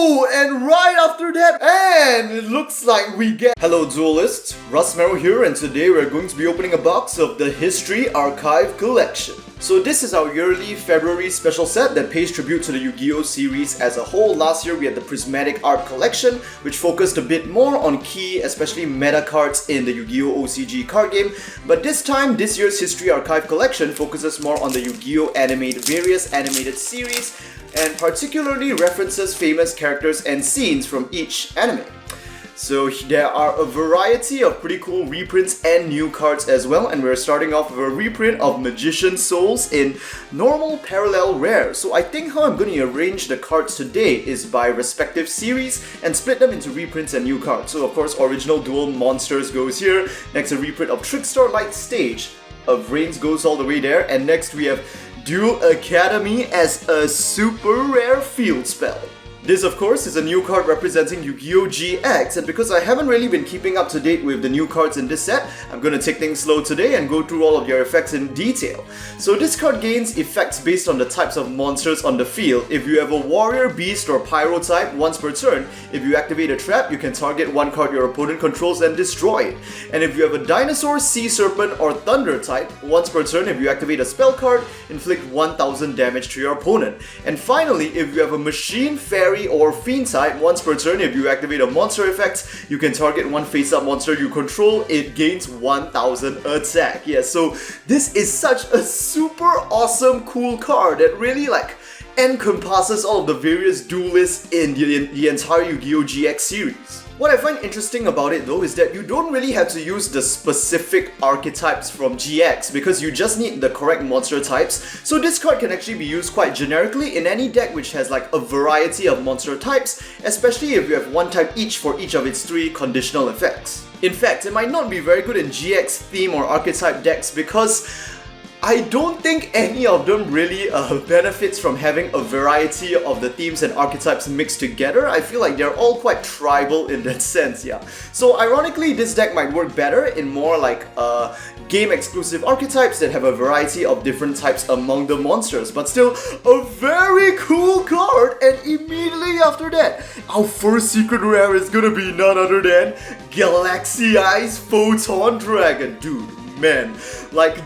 Oh, and right after that, and it looks like we get... Hello duelists, Russ Merrill here, and today we're going to be opening a box of the History Archive Collection. So this is our yearly February special set that pays tribute to the Yu-Gi-Oh series as a whole. Last year we had the Prismatic Art Collection, which focused a bit more on key, especially meta cards in the Yu-Gi-Oh OCG card game. But this time, this year's History Archive Collection focuses more on the Yu-Gi-Oh various animated series, and particularly references famous characters and scenes from each anime. So there are a variety of pretty cool reprints and new cards as well, and we're starting off with a reprint of Magician Souls in normal, parallel, rare. So I think how I'm going to arrange the cards today is by respective series and split them into reprints and new cards. So of course original dual monsters goes here, next a reprint of Trickstar Light Stage of Reigns goes all the way there, and next we have Duel Academy as a super rare field spell. This of course is a new card representing Yu-Gi-Oh! GX, and because I haven't really been keeping up to date with the new cards in this set, I'm gonna take things slow today and go through all of your effects in detail. So this card gains effects based on the types of monsters on the field. If you have a Warrior, Beast or Pyro type, once per turn, if you activate a trap, you can target one card your opponent controls and destroy it. And if you have a Dinosaur, Sea Serpent or Thunder type, once per turn, if you activate a spell card, inflict 1000 damage to your opponent. And finally, if you have a Machine, Fairy or Fiend type, once per turn, if you activate a monster effect, you can target one face-up monster you control, it gains 1000 attack. Yeah, so this is such a super awesome, cool card that really encompasses all of the various duelists in the entire Yu-Gi-Oh! GX series. What I find interesting about it though is that you don't really have to use the specific archetypes from GX because you just need the correct monster types, so this card can actually be used quite generically in any deck which has a variety of monster types, especially if you have one type each for each of its 3 conditional effects. In fact, it might not be very good in GX theme or archetype decks because I don't think any of them really benefits from having a variety of the themes and archetypes mixed together. I feel like they're all quite tribal in that sense, yeah. So ironically, this deck might work better in more game-exclusive archetypes that have a variety of different types among the monsters, but still a very cool card. And immediately after that, our first secret rare is gonna be none other than Galaxy Eyes Photon Dragon. Dude, man,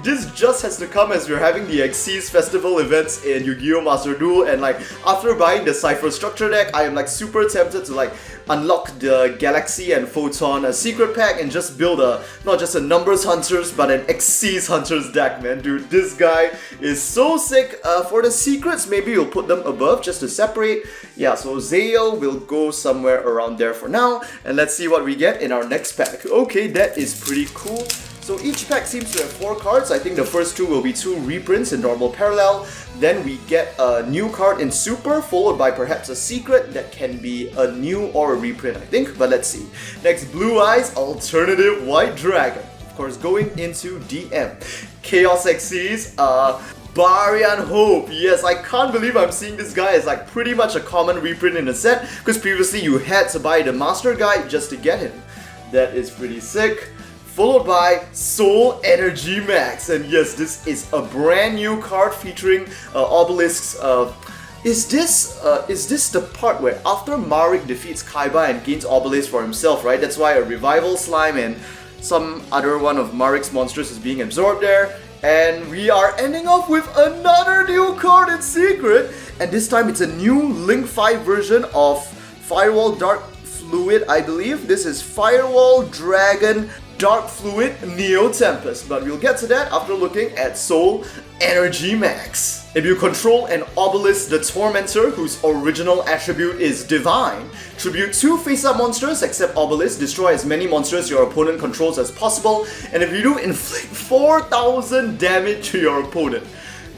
this just has to come as we're having the Xyz festival events in Yu-Gi-Oh! Master Duel, and after buying the Cypher Structure deck, I am super tempted to unlock the Galaxy and Photon secret pack and just build not just a Numbers Hunters but an Xyz Hunters deck, man. Dude, this guy is so sick. For the secrets, maybe we'll put them above just to separate. Yeah, so Zael will go somewhere around there for now, and let's see what we get in our next pack. Okay, that is pretty cool. So each pack seems to have 4 cards. I think the first 2 will be 2 reprints in normal parallel. Then we get a new card in super, followed by perhaps a secret that can be a new or a reprint, I think, but let's see. Next, Blue Eyes Alternative White Dragon. Of course, going into DM. Chaos Xyz, Barian Hope. Yes, I can't believe I'm seeing this guy as pretty much a common reprint in the set, because previously you had to buy the Master Guide just to get him. That is pretty sick. Followed by Soul Energy Max, and yes, this is a brand new card featuring obelisks. Is this the part where after Marik defeats Kaiba and gains obelisk for himself, right? That's why a Revival Slime and some other one of Marik's monsters is being absorbed there. And we are ending off with another new card in secret, and this time it's a new Link 5 version of Firewall Dark Fluid, I believe. This is Firewall Dragon Dark Fluid Neo Tempest, but we'll get to that after looking at Soul Energy Max. If you control an Obelisk the Tormentor, whose original attribute is Divine, tribute 2 face-up monsters except Obelisk, destroy as many monsters your opponent controls as possible, and if you do, inflict 4000 damage to your opponent.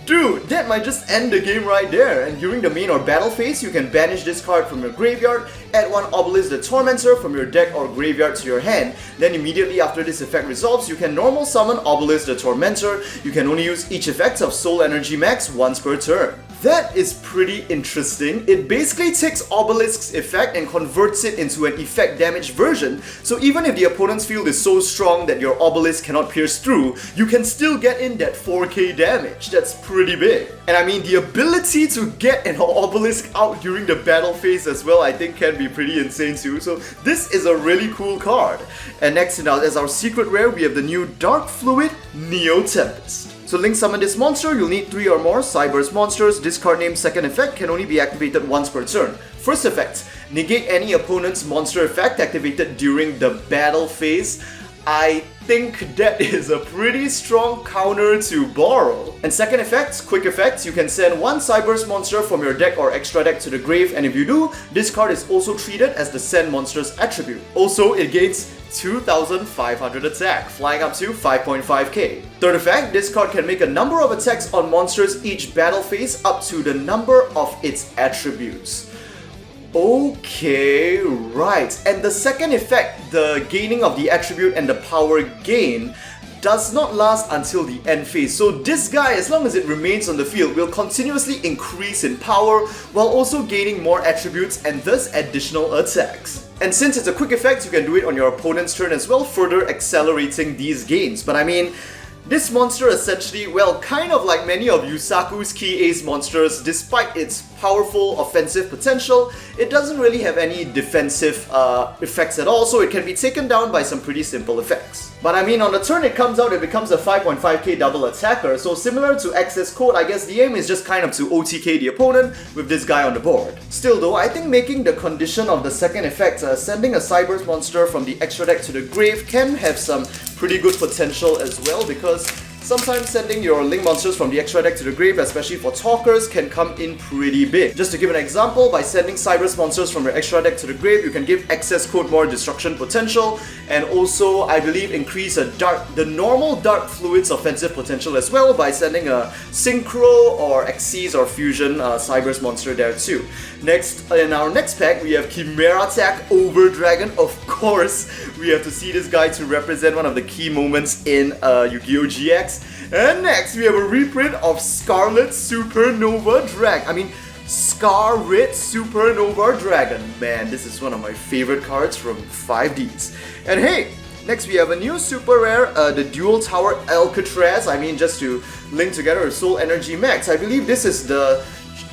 Dude, that might just end the game right there, and during the main or battle phase, you can banish this card from your graveyard, add 1 Obelisk the Tormentor from your deck or graveyard to your hand, then immediately after this effect resolves, you can normal summon Obelisk the Tormentor. You can only use each effect of Soul Energy Max once per turn. That is pretty interesting. It basically takes Obelisk's effect and converts it into an effect damage version, so even if the opponent's field is so strong that your Obelisk cannot pierce through, you can still get in that 4k damage. That's pretty big. And I mean, the ability to get an Obelisk out during the battle phase as well, I think can be pretty insane too, so this is a really cool card. And next as our secret rare, we have the new Dark Fluid Neo Tempest. So link summon this monster, you'll need 3 or more Cyberse monsters. This card name's second effect can only be activated once per turn. First effect, negate any opponent's monster effect activated during the battle phase. I think that is a pretty strong counter to Borrow. And second effect, quick effect, you can send 1 Cyberse monster from your deck or extra deck to the grave, and if you do, this card is also treated as the send monster's attribute. Also, it gains 2,500 attack, flying up to 5.5k. Third effect, this card can make a number of attacks on monsters each battle phase up to the number of its attributes. Okay, right. And the second effect, the gaining of the attribute and the power gain, does not last until the end phase. So this guy, as long as it remains on the field, will continuously increase in power while also gaining more attributes and thus additional attacks. And since it's a quick effect, you can do it on your opponent's turn as well, further accelerating these gains. But I mean, this monster essentially, well, kind of like many of Yusaku's key ace monsters, despite its powerful offensive potential, it doesn't really have any defensive effects at all, so it can be taken down by some pretty simple effects. But I mean, on the turn it comes out, it becomes a 5.5k double attacker, so similar to Access Code, I guess the aim is just kind of to OTK the opponent with this guy on the board. Still though, I think making the condition of the second effect, sending a Cyberse monster from the extra deck to the grave, can have some pretty good potential as well, because sometimes sending your Link monsters from the extra deck to the grave, especially for talkers, can come in pretty big. Just to give an example, by sending Cyberse monsters from your extra deck to the grave, you can give Access Code more destruction potential, and also, I believe, increase the normal Dark Fluid's offensive potential as well by sending a Synchro or Xyz or Fusion Cyberse monster there too. Next, in our next pack, we have Chimera Attack Over Dragon. Of course, we have to see this guy to represent one of the key moments in Yu-Gi-Oh! GX. And next, we have a reprint of Scarlet Supernova Dragon. Scarlet Supernova Dragon. Man, this is one of my favorite cards from 5Ds. And hey, next we have a new super rare, the Dual Tower Alcatraz. Just to link together with Soul Energy Max. I believe this is the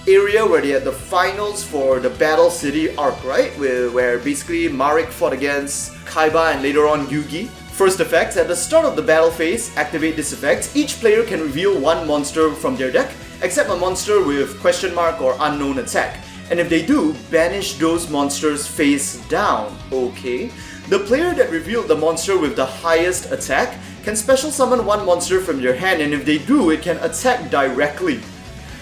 area where they had the finals for the Battle City arc, right? Where basically Marek fought against Kaiba and later on Yugi. First effect, at the start of the battle phase, activate this effect. Each player can reveal 1 monster from their deck, except a monster with question mark or unknown attack. And if they do, banish those monsters face down. Okay. The player that revealed the monster with the highest attack can special summon 1 monster from their hand, and if they do, it can attack directly.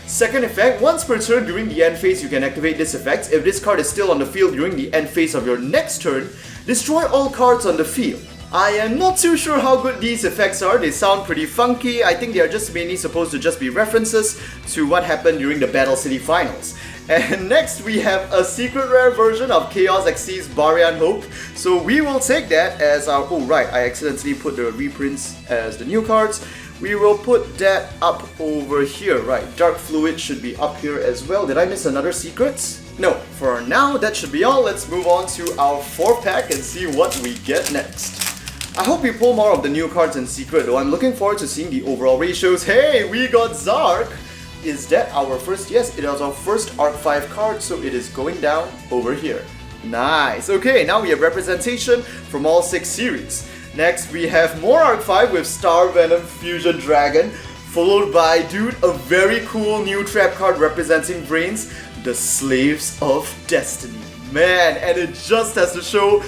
Second effect, once per turn during the end phase, you can activate this effect. If this card is still on the field during the end phase of your next turn, destroy all cards on the field. I am not too sure how good these effects are. They sound pretty funky. I think they are just mainly supposed to just be references to what happened during the Battle City Finals. And next we have a secret rare version of Chaos Xyz Barian Hope. So we will take that as our... Oh right, I accidentally put the reprints as the new cards. We will put that up over here, right? Dark Fluid should be up here as well. Did I miss another secret? No, for now that should be all. Let's move on to our 4-pack and see what we get next. I hope we pull more of the new cards in secret though. I'm looking forward to seeing the overall ratios. Hey, we got Zark! Is that our first? Yes, it is our first Arc 5 card, so it is going down over here. Nice! Okay, now we have representation from all 6 series. Next, we have more Arc 5 with Star Venom Fusion Dragon, followed by, dude, a very cool new trap card representing Brains, the Slaves of Destiny. Man, and it just has to show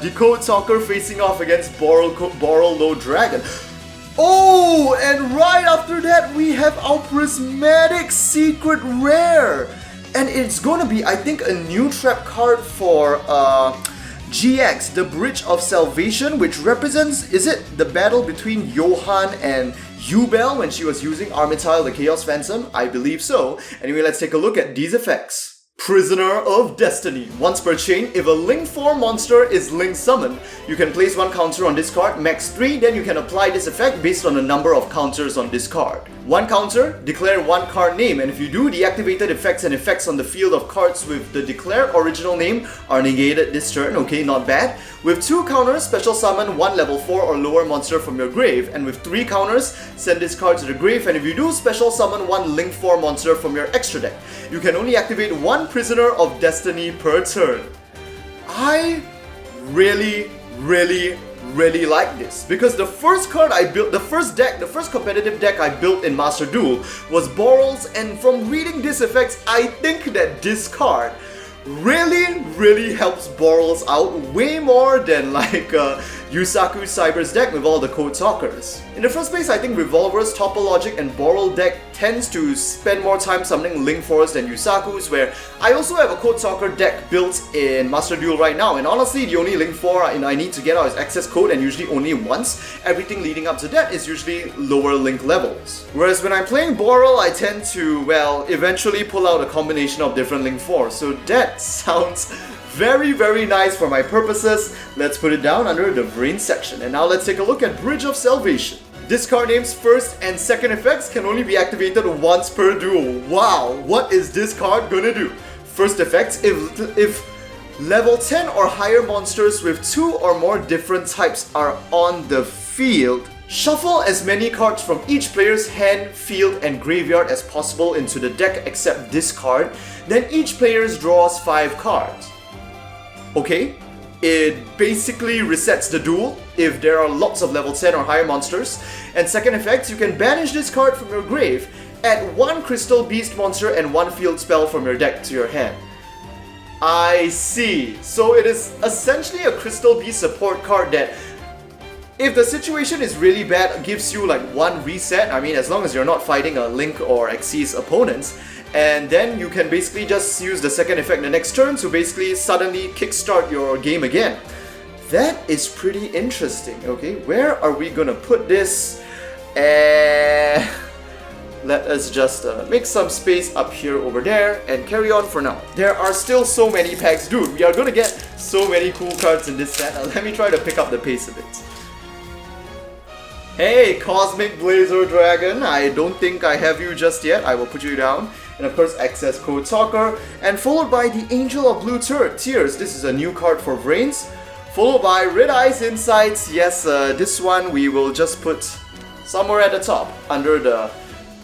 Decode Talker facing off against Borrel Dragon. Oh, and right after that we have our Prismatic Secret Rare. And it's gonna be, I think, a new trap card for GX, the Bridge of Salvation, which represents, is it the battle between Johan and Yubel when she was using Armityle the Chaos Phantom? I believe so. Anyway, let's take a look at these effects. Prisoner of Destiny. Once per chain, if a Link 4 monster is Link summoned, you can place one counter on this card, max 3, then you can apply this effect based on the number of counters on this card. One counter, declare one card name, and if you do, the activated effects and effects on the field of cards with the declared original name are negated this turn, okay, not bad. With 2 counters, special summon one level 4 or lower monster from your grave, and with 3 counters, send this card to the grave, and if you do, special summon one Link 4 monster from your extra deck. You can only activate one Prisoner of Destiny per turn. I really like this, because the first card I built, the first competitive deck I built in Master Duel was Borals, and from reading these effects, I think that this card really helps Borals out way more than like Yusaku Cyber's deck with all the Code Talkers. In the first place, I think Revolver's Topologic and Boral deck tends to spend more time summoning Link 4s than Yusaku's, where I also have a Code Talker deck built in Master Duel right now, and honestly the only Link 4 I need to get out is Access Code, and usually only once. Everything leading up to that is usually lower Link levels. Whereas when I'm playing Boral, I tend to, well, eventually pull out a combination of different Link 4s, so that sounds very nice for my purposes. Let's put it down under the Brain section. And now let's take a look at Bridge of Salvation. This card name's first and second effects can only be activated once per duel. Wow, what is this card gonna do? First effects, if level 10 or higher monsters with 2 or more different types are on the field, shuffle as many cards from each player's hand, field, and graveyard as possible into the deck except this card. Then each player draws 5 cards. Okay, it basically resets the duel if there are lots of level 10 or higher monsters. And second effect, you can banish this card from your grave, add 1 Crystal Beast monster and 1 field spell from your deck to your hand. I see. So it is essentially a Crystal Beast support card that, if the situation is really bad, gives you like 1 reset. I mean, as long as you're not fighting a Link or Xyz opponents. And then you can basically just use the second effect the next turn to basically suddenly kickstart your game again. That is pretty interesting. Okay, where are we gonna put this? Let us just make some space up here over there and carry on for now. There are still so many packs. Dude, we are gonna get so many cool cards in this set. Let me try to pick up the pace a bit. Hey, Cosmic Blazer Dragon, I don't think I have you just yet. I will put you down. And of course, Access Code Talker. And followed by the Angel of Blue Tears. This is a new card for Brains. Followed by Red Eyes Insights. Yes, this one we will just put somewhere at the top under the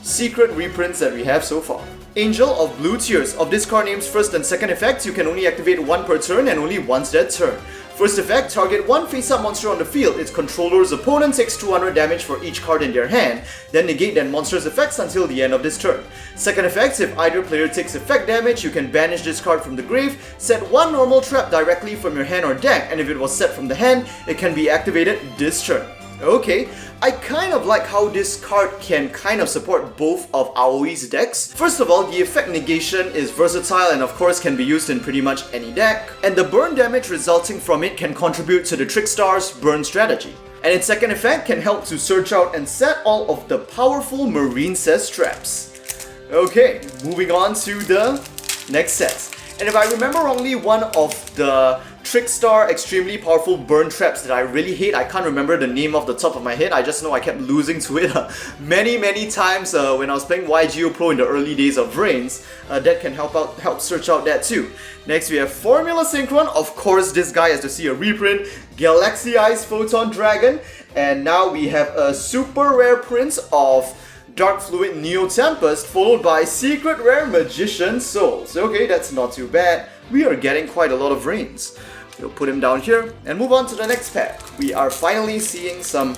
secret reprints that we have so far. Angel of Blue Tears. Of this card name's first and second effects, you can only activate 1 per turn and only once that turn. First effect, target 1 face-up monster on the field. Its controller's opponent takes 200 damage for each card in their hand, then negate that monster's effects until the end of this turn. Second effect, if either player takes effect damage, you can banish this card from the grave, set 1 normal trap directly from your hand or deck, and if it was set from the hand, it can be activated this turn. Okay, I kind of like how this card can kind of support both of Aoi's decks. First of all, the effect negation is versatile and of course can be used in pretty much any deck. And the burn damage resulting from it can contribute to the Trickstar's burn strategy. And its second effect can help to search out and set all of the powerful Marine Cess traps. Okay, moving on to the next set. And if I remember wrongly, one of the Trickstar extremely powerful burn traps that I really hate, I can't remember the name off the top of my head, I just know I kept losing to it many times when I was playing Yugioh Pro in the early days of Brains. That can help search out that too. Next we have Formula Synchron. Of course this guy has to see a reprint. Galaxy Eyes Photon Dragon. And now we have a super rare print of Dark Fluid Neo Tempest, followed by Secret Rare Magician Souls. Okay, that's not too bad. We are getting quite a lot of rains. We'll put him down here and move on to the next pack. We are finally seeing some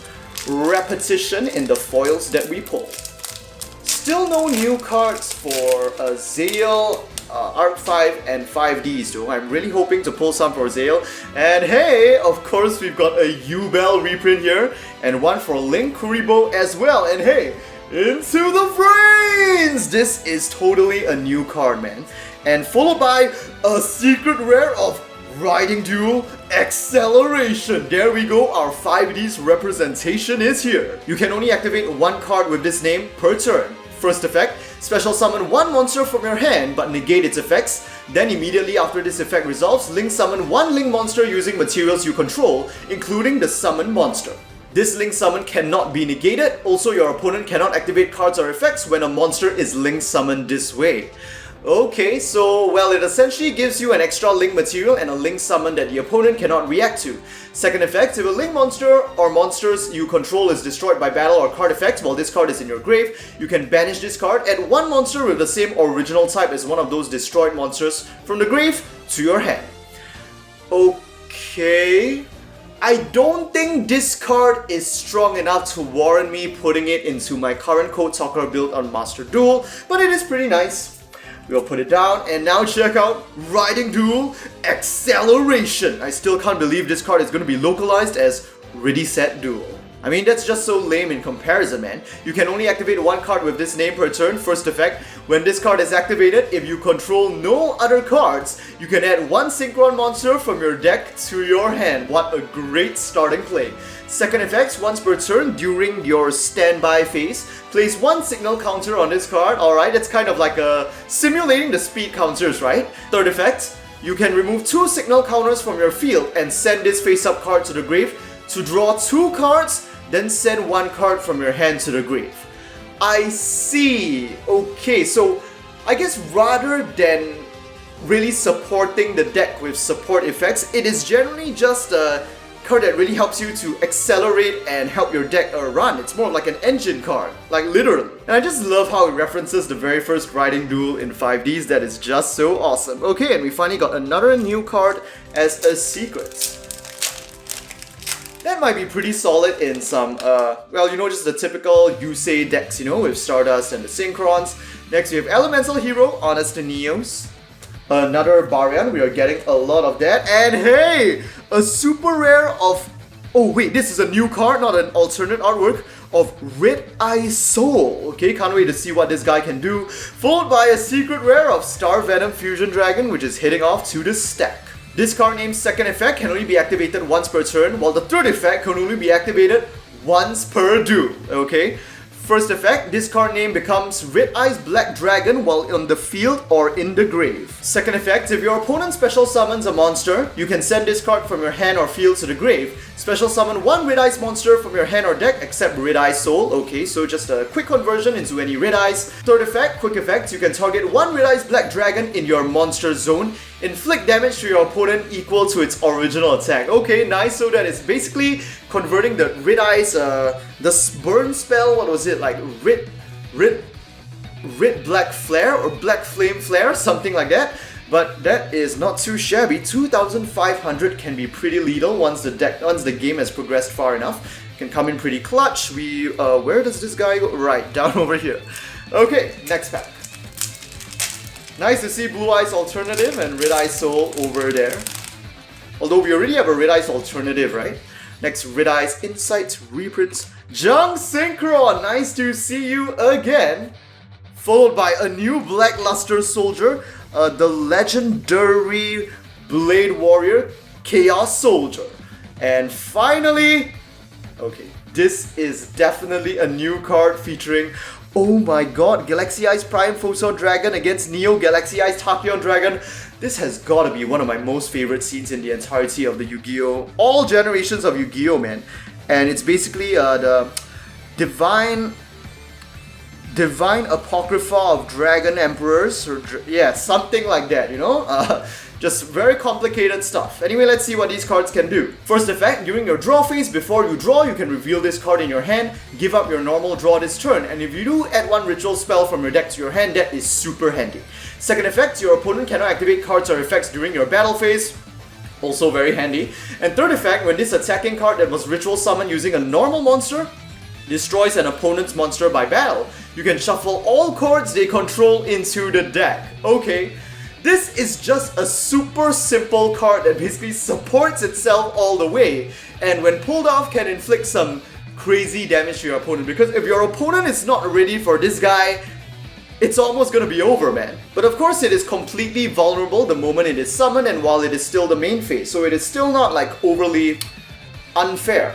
repetition in the foils that we pull. Still no new cards for Zale, Arc 5 and 5Ds though. I'm really hoping to pull some for Zale. And hey, of course we've got a U-Bell reprint here and one for Link Kuribo as well. And hey, into the Brains! This is totally a new card, man. And followed by a secret rare of Riding Duel Acceleration. There we go, our 5D's representation is here. You can only activate 1 card with this name per turn. First effect, special summon 1 monster from your hand but negate its effects. Then immediately after this effect resolves, Link summon one Link monster using materials you control, including the summoned monster. This Link summon cannot be negated, also your opponent cannot activate cards or effects when a monster is Link summoned this way. Okay, so, well, it essentially gives you an extra Link material and a Link summon that the opponent cannot react to. Second effect, if a Link monster or monsters you control is destroyed by battle or card effects while this card is in your grave, you can banish this card, add one monster with the same original type as one of those destroyed monsters from the grave to your hand. Okay... I don't think this card is strong enough to warrant me putting it into my current Code Talker build on Master Duel, but it is pretty nice. We'll put it down, and now check out Riding Duel Acceleration. I still can't believe this card is going to be localized as Ready Set Duel. I mean, that's just so lame in comparison, man. You can only activate one card with this name per turn. First effect, when this card is activated, if you control no other cards, you can add one Synchron monster from your deck to your hand. What a great starting play. Second effect, once per turn during your standby phase, place one signal counter on this card. Alright, it's kind of like simulating the speed counters, right? Third effect, you can remove two signal counters from your field and send this face-up card to the grave to draw two cards, then send one card from your hand to the grave. I see. Okay, so I guess rather than really supporting the deck with support effects, it is generally just a card that really helps you to accelerate and help your deck run. It's more like an engine card, like literally. And I just love how it references the very first Riding Duel in 5Ds. That is just so awesome. Okay, and we finally got another new card as a secret. That might be pretty solid in some, well, you know, just the typical Yusei decks, you know, with Stardust and the Synchrons. Next we have Elemental Hero, Honest and Neos. Another Barian, we are getting a lot of that. And hey, a super rare of... Oh wait, this is a new card, not an alternate artwork, of Red Eye Soul. Okay, can't wait to see what this guy can do. Followed by a secret rare of Star Venom Fusion Dragon, which is heading off to the stack. This card name's second effect can only be activated once per turn, while the third effect can only be activated once per duel, okay? First effect, this card name becomes Red Eye's Black Dragon while on the field or in the grave. Second effect, if your opponent special summons a monster, you can send this card from your hand or field to the grave. Special summon one Red Eye's monster from your hand or deck except Red Eye Soul. Okay, so just a quick conversion into any Red Eyes. Third effect, quick effect, you can target one Red Eye's Black Dragon in your monster zone. Inflict damage to your opponent equal to its original attack. Okay, nice. So that is basically converting the Red Eyes, the burn spell, what was it, like Red Black Flare or Black Flame Flare, something like that. But that is not too shabby. 2,500 can be pretty lethal once the game has progressed far enough. Can come in pretty clutch. Where does this guy go? Right, down over here. Okay, next pack. Nice to see Blue Eyes Alternative and Red Eye Soul over there. Although we already have a Red Eyes Alternative, right? Next, Red Eyes Insight Reprints. Jung Synchron, nice to see you again. Followed by a new Blackluster Soldier, the legendary Blade Warrior Chaos Soldier. And finally, okay, this is definitely a new card featuring, oh my god, Galaxy Eyes Prime Photon Dragon against Neo Galaxy Eyes Tachyon Dragon. This has gotta be one of my most favorite scenes in the entirety of the Yu-Gi-Oh! All generations of Yu-Gi-Oh! Man. And it's basically the Divine Apocrypha of Dragon Emperors, or yeah, something like that, you know? Just very complicated stuff. Anyway, let's see what these cards can do. First effect, during your draw phase, before you draw, you can reveal this card in your hand, give up your normal draw this turn, and if you do add one ritual spell from your deck to your hand, that is super handy. Second effect, your opponent cannot activate cards or effects during your battle phase, also very handy. And third effect, when this attacking card that was ritual summoned using a normal monster destroys an opponent's monster by battle, you can shuffle all cards they control into the deck. Okay. This is just a super simple card that basically supports itself all the way, and when pulled off can inflict some crazy damage to your opponent, because if your opponent is not ready for this guy, it's almost gonna be over, man. But of course it is completely vulnerable the moment it is summoned and while it is still the main phase, so it is still not like overly unfair.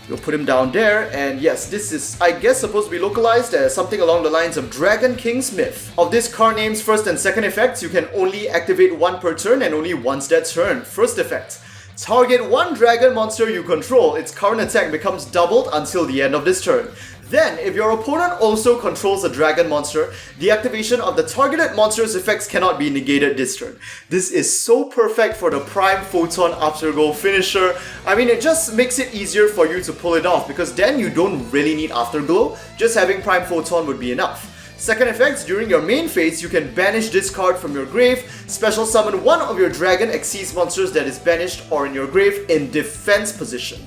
We'll put him down there, and yes, this is, I guess, supposed to be localized as something along the lines of Dragon King's Myth. Of this card name's first and second effects, you can only activate one per turn and only once that turn. First effect. Target one dragon monster you control, its current attack becomes doubled until the end of this turn. Then, if your opponent also controls a dragon monster, the activation of the targeted monster's effects cannot be negated this turn. This is so perfect for the Prime Photon Afterglow finisher. I mean, it just makes it easier for you to pull it off because then you don't really need Afterglow, just having Prime Photon would be enough. Second effects, during your main phase, you can banish this card from your grave, special summon one of your Dragon Xyz monsters that is banished or in your grave in defense position.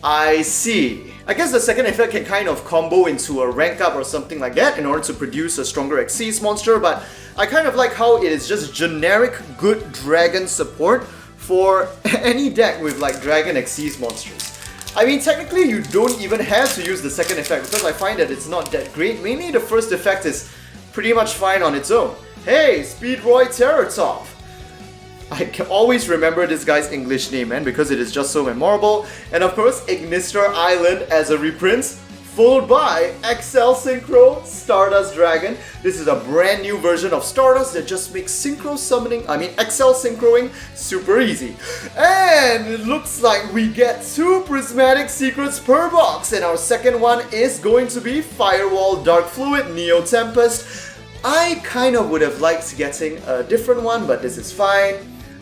I see. I guess the second effect can kind of combo into a rank up or something like that in order to produce a stronger Xyz monster, but I kind of like how it is just generic good dragon support for any deck with like Dragon Xyz monsters. I mean, technically you don't even have to use the second effect because I find that it's not that great. Mainly the first effect is pretty much fine on its own. Hey, Speedroy Terratop! I can always remember this guy's English name, man, because it is just so memorable. And of course, Ignister Island as a reprints, followed by XL Synchro Stardust Dragon. This is a brand new version of Stardust that just makes XL synchroing super easy. And it looks like we get 2 prismatic secrets per box, and our second one is going to be Firewall Dark Fluid Neo Tempest. I kind of would have liked getting a different one, but this is fine.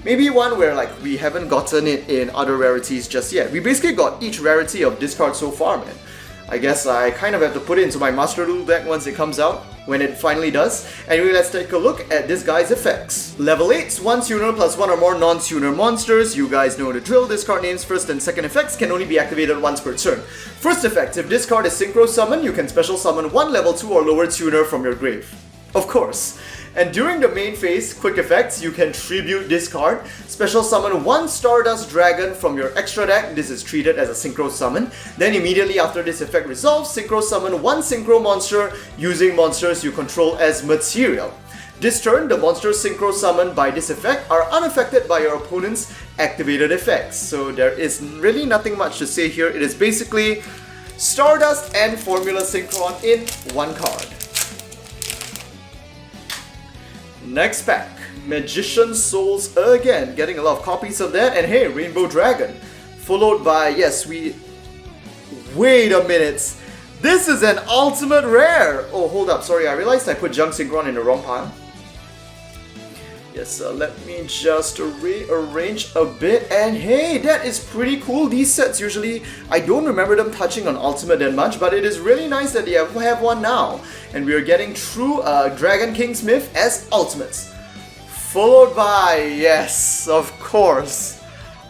Maybe one where like we haven't gotten it in other rarities just yet. We basically got each rarity of this card so far, man. I guess I kind of have to put it into my Master Duel deck once it comes out, when it finally does. Anyway, let's take a look at this guy's effects. Level 8, 1 tuner plus 1 or more non-tuner monsters. You guys know the drill. This card name's first and second effects can only be activated once per turn. First effect, if this card is synchro summon, you can special summon 1 level 2 or lower tuner from your grave. Of course. And during the main phase, quick effects, you can tribute this card, special summon 1 Stardust Dragon from your extra deck. This is treated as a synchro summon. Then immediately after this effect resolves, synchro summon 1 synchro monster using monsters you control as material. This turn, the monsters synchro summoned by this effect are unaffected by your opponent's activated effects. So there is really nothing much to say here. It is basically Stardust and Formula Synchron in one card. Next pack, Magician Souls again, getting a lot of copies of that, and hey, Rainbow Dragon. Followed by, yes, wait a minute, this is an ultimate rare! Oh, hold up, sorry, I realized I put Junk Synchron in the wrong pile. Yes, let me just rearrange a bit, and hey, that is pretty cool. These sets usually, I don't remember them touching on Ultimate that much, but it is really nice that they have one now. And we are getting true Dragon King's Myth as Ultimates. Followed by, yes, of course.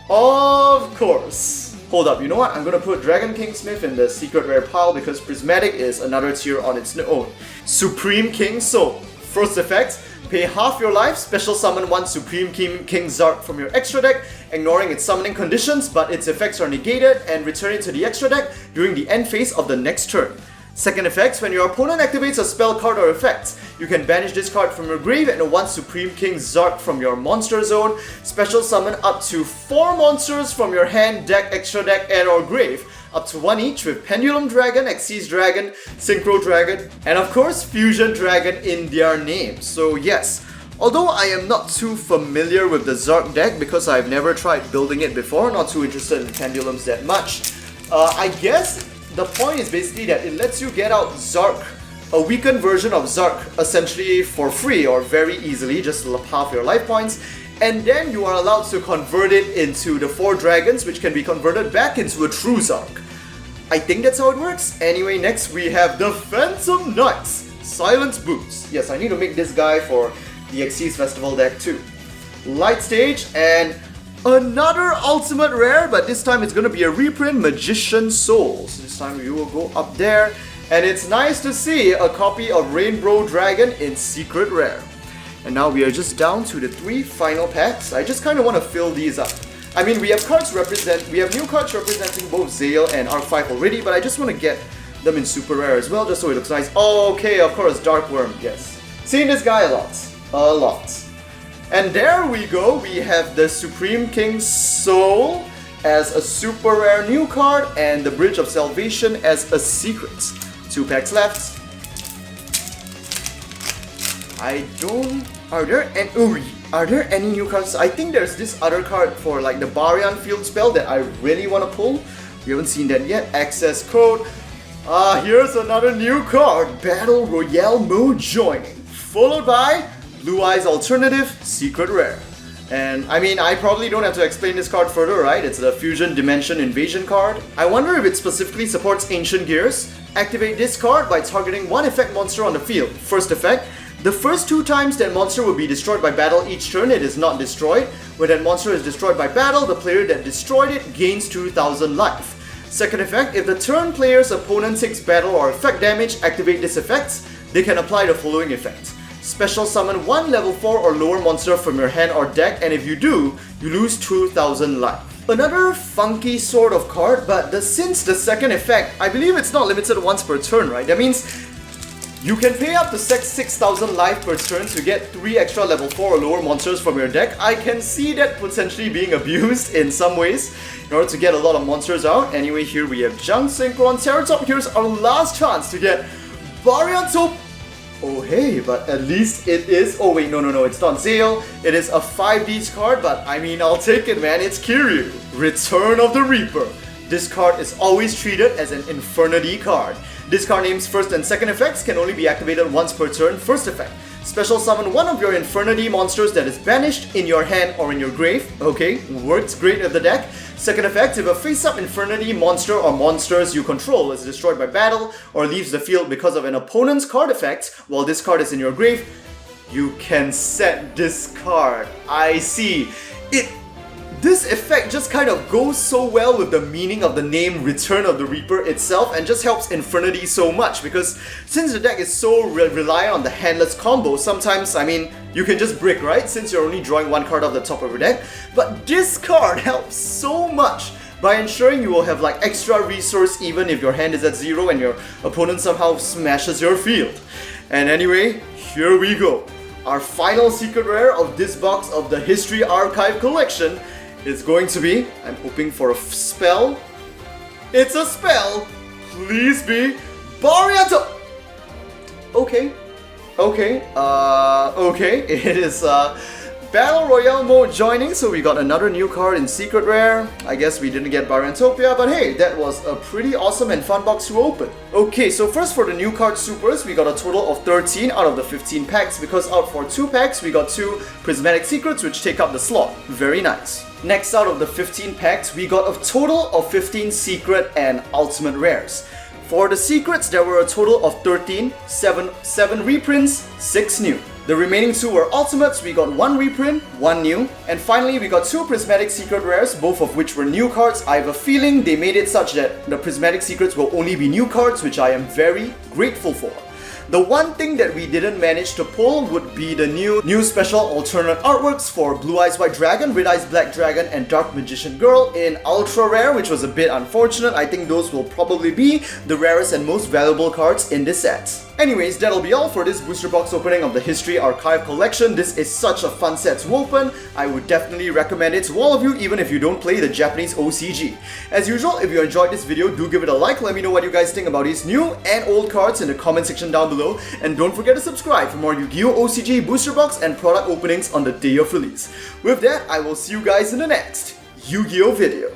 Hold up, you know what? I'm gonna put Dragon King's Myth in the secret rare pile because Prismatic is another tier on its own. Supreme King Soul. First effect, pay half your life, special summon 1 Supreme King Zark from your extra deck, ignoring its summoning conditions, but its effects are negated, and return it to the extra deck during the end phase of the next turn. Second effect, when your opponent activates a spell card or effect, you can banish this card from your grave and 1 Supreme King Zark from your monster zone, special summon up to 4 monsters from your hand, deck, extra deck, and or grave, up to 1 each with Pendulum Dragon, Xyz Dragon, Synchro Dragon, and of course Fusion Dragon in their names. So yes, although I am not too familiar with the Zark deck because I've never tried building it before, not too interested in Pendulums that much, I guess the point is basically that it lets you get out Zark, a weakened version of Zark, essentially for free or very easily, just half your life points, and then you are allowed to convert it into the 4 dragons, which can be converted back into a true Zark. I think that's how it works. Anyway, next we have the Phantom Knights, Silent Boots. Yes, I need to make this guy for the Xyz Festival deck too. Light Stage, and another ultimate rare, but this time it's gonna be a reprint, Magician Souls. This time we will go up there, and it's nice to see a copy of Rainbow Dragon in secret rare. And now we are just down to the 3 final packs. I just kind of want to fill these up. I mean, we have new cards representing both Zale and Arc 5 already, but I just want to get them in super rare as well, just so it looks nice. Oh, okay, of course, Dark Worm, yes. Seen this guy a lot. And there we go, we have the Supreme King Soul as a super rare new card and the Bridge of Salvation as a secret. 2 packs left. Are there any new cards? I think there's this other card for like the Baryon Field spell that I really want to pull. We haven't seen that yet. Access code. Here's another new card. Battle Royale mode joining. Followed by Blue Eyes Alternative Secret Rare. And I mean, I probably don't have to explain this card further, right? It's the Fusion Dimension Invasion card. I wonder if it specifically supports Ancient Gears. Activate this card by targeting one effect monster on the field. First effect. The first 2 times that monster will be destroyed by battle each turn, it is not destroyed. When that monster is destroyed by battle, the player that destroyed it gains 2000 life. Second effect, if the turn player's opponent takes battle or effect damage, activate this effect. They can apply the following effect. Special summon 1 level 4 or lower monster from your hand or deck, and if you do, you lose 2000 life. Another funky sort of card, but since the second effect, I believe it's not limited once per turn, right? That means you can pay up to 6,000 life per turn to get 3 extra level 4 or lower monsters from your deck. I can see that potentially being abused in some ways in order to get a lot of monsters out. Anyway, here we have Junk Synchron Ceratop. Here's our last chance to get Baryon. Oh hey, but at least it is... Oh wait, no, it's not Zale. It is a 5Ds card, but I mean, I'll take it, man. It's Kiryu. Return of the Reaper. This card is always treated as an Infernity card. This card name's first and second effects can only be activated once per turn. First effect, special summon 1 of your Infernity monsters that is banished in your hand or in your grave. Okay, works great with the deck. Second effect, if a face-up Infernity monster or monsters you control is destroyed by battle or leaves the field because of an opponent's card effect while this card is in your grave, you can set this card. I see. This effect just kind of goes so well with the meaning of the name Return of the Reaper itself and just helps Infernity so much because since the deck is so reliant on the handless combo, sometimes, I mean, you can just brick, right? Since you're only drawing 1 card off the top of your deck. But this card helps so much by ensuring you will have like extra resource even if your hand is at 0 and your opponent somehow smashes your field. And anyway, here we go. Our final secret rare of this box of the History Archive Collection is going to be, I'm hoping for a spell. It's a spell. Please be Baryon. Okay. It is Battle Royale mode joining, so we got another new card in Secret Rare. I guess we didn't get Baryantopia, but hey, that was a pretty awesome and fun box to open. Okay, so first for the new card supers, we got a total of 13 out of the 15 packs, because out for 2 packs, we got 2 Prismatic Secrets which take up the slot. Very nice. Next, out of the 15 packs, we got a total of 15 Secret and Ultimate Rares. For the Secrets, there were a total of 13, 7 reprints, 6 new. The remaining 2 were Ultimates, we got 1 reprint, 1 new. And finally, we got 2 Prismatic Secret Rares, both of which were new cards. I have a feeling they made it such that the Prismatic Secrets will only be new cards, which I am very grateful for. The one thing that we didn't manage to pull would be the new special alternate artworks for Blue Eyes White Dragon, Red Eyes Black Dragon, and Dark Magician Girl in Ultra Rare, which was a bit unfortunate. I think those will probably be the rarest and most valuable cards in this set. Anyways, that'll be all for this booster box opening of the History Archive Collection. This is such a fun set to open. I would definitely recommend it to all of you, even if you don't play the Japanese OCG. As usual, if you enjoyed this video, do give it a like. Let me know what you guys think about these new and old cards in the comment section down below. And don't forget to subscribe for more Yu-Gi-Oh! OCG booster box and product openings on the day of release. With that, I will see you guys in the next Yu-Gi-Oh! Video.